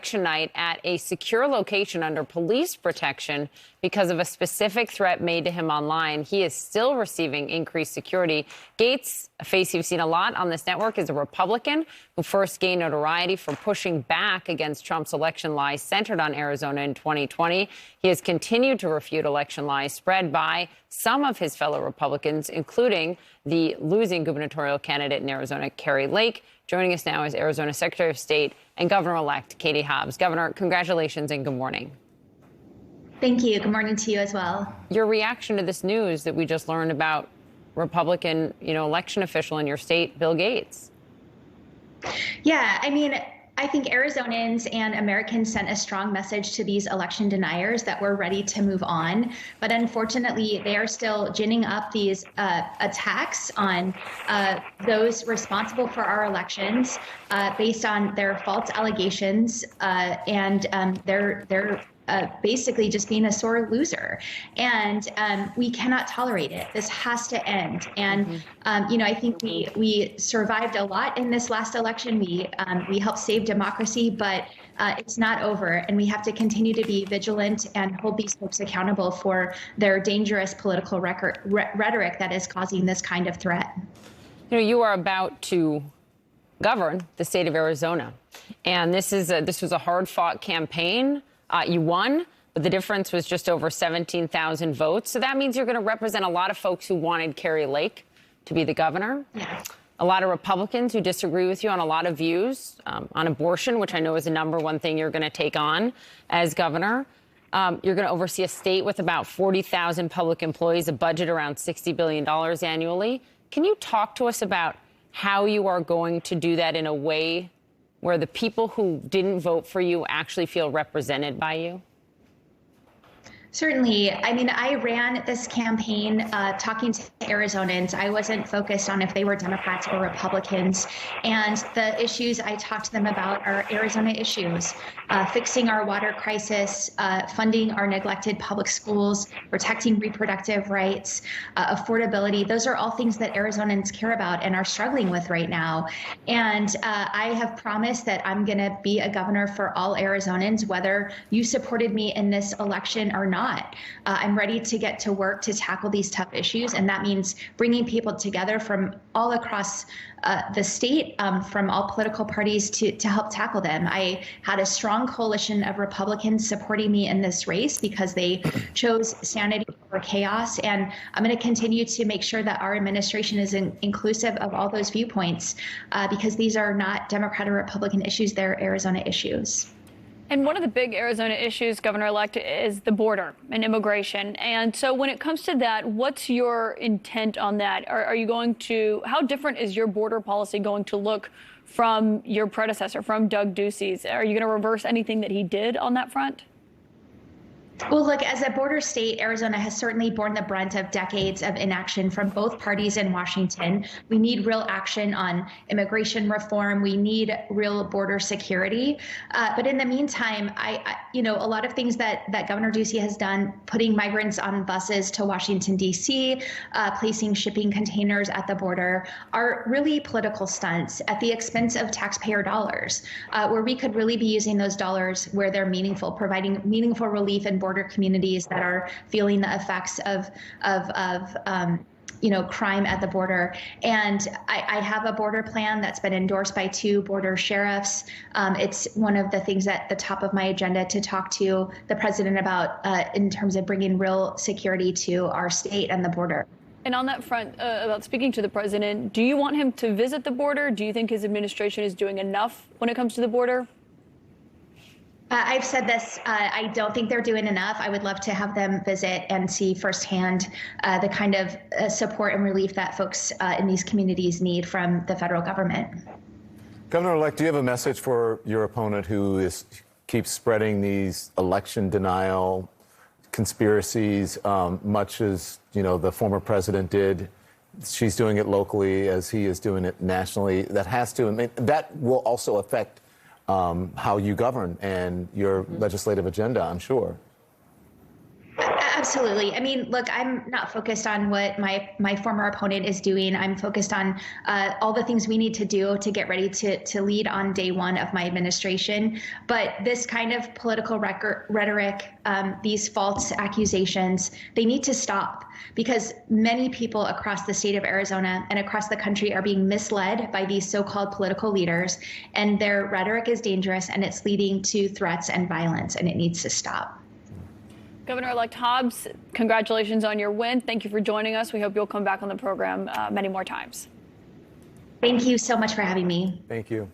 election night at a secure location under police protection because of a specific threat made to him online. He is still receiving increased security. Gates, a face you've seen a lot on this network, is a Republican who first gained notoriety for pushing back against Trump's election lies centered on Arizona in 2020. He has continued to refute election lies spread by some of his fellow Republicans, including the losing gubernatorial candidate in Arizona, Kari Lake. Joining us now is Arizona Secretary of State and Governor-elect Katie Hobbs. Governor, congratulations and good morning. Thank you. Good morning to you as well. Your reaction to this news that we just learned about Republican, election official in your state, Bill Gates? Yeah, I think Arizonans and Americans sent a strong message to these election deniers that we're ready to move on. But unfortunately, they are still ginning up these attacks on those responsible for our elections based on their false allegations and they're basically just being a sore loser. And we cannot tolerate it. This has to end. And, I think we survived a lot in this last election. We helped save democracy, but it's not over. And we have to continue to be vigilant and hold these folks accountable for their dangerous political rhetoric that is causing this kind of threat. You are about to govern the state of Arizona. And this was a hard-fought campaign. You won, but the difference was just over 17,000 votes. So that means you're going to represent a lot of folks who wanted Kari Lake to be the governor. Yeah. A lot of Republicans who disagree with you on a lot of views on abortion, which I know is the number one thing you're going to take on as governor. You're going to oversee a state with about 40,000 public employees, a budget around $60 billion annually. Can you talk to us about how you are going to do that in a way where the people who didn't vote for you actually feel represented by you? Certainly. I ran this campaign talking to Arizonans. I wasn't focused on if they were Democrats or Republicans. And the issues I talked to them about are Arizona issues, fixing our water crisis, funding our neglected public schools, protecting reproductive rights, affordability. Those are all things that Arizonans care about and are struggling with right now. And I have promised that I'm going to be a governor for all Arizonans, whether you supported me in this election or not. I'm ready to get to work to tackle these tough issues, and that means bringing people together from all across the state, from all political parties to help tackle them. I had a strong coalition of Republicans supporting me in this race because they chose sanity over chaos, and I'm going to continue to make sure that our administration is inclusive of all those viewpoints because these are not Democrat or Republican issues, they're Arizona issues. And one of the big Arizona issues, Governor-elect, is the border and immigration. And so when it comes to that, what's your intent on that? Are you going to, how different is your border policy going to look from your predecessor, from Doug Ducey's? Are you going to reverse anything that he did on that front? Well, look, as a border state, Arizona has certainly borne the brunt of decades of inaction from both parties in Washington. We need real action on immigration reform. We need real border security. But in the meantime, a lot of things that Governor Ducey has done, putting migrants on buses to Washington, D.C., placing shipping containers at the border, are really political stunts at the expense of taxpayer dollars, where we could really be using those dollars where they're meaningful, providing meaningful relief in border communities that are feeling the effects of crime at the border. And I have a border plan that's been endorsed by 2 border sheriffs. It's one of the things at the top of my agenda to talk to the president about in terms of bringing real security to our state and the border. And on that front, about speaking to the president, do you want him to visit the border? Do you think his administration is doing enough when it comes to the border? I've said this, I don't think they're doing enough. I would love to have them visit and see firsthand the kind of support and relief that folks in these communities need from the federal government. Governor-elect, do you have a message for your opponent who keeps spreading these election denial conspiracies, much as, the former president did? She's doing it locally as he is doing it nationally. That will also affect how you govern and your legislative agenda, I'm sure. Absolutely. I mean, look, I'm not focused on what my former opponent is doing. I'm focused on all the things we need to do to get ready to lead on day one of my administration. But this kind of political rhetoric, these false accusations, they need to stop, because many people across the state of Arizona and across the country are being misled by these so-called political leaders, and their rhetoric is dangerous, and it's leading to threats and violence, and it needs to stop. Governor-elect Hobbs, congratulations on your win. Thank you for joining us. We hope you'll come back on the program many more times. Thank you so much for having me. Thank you.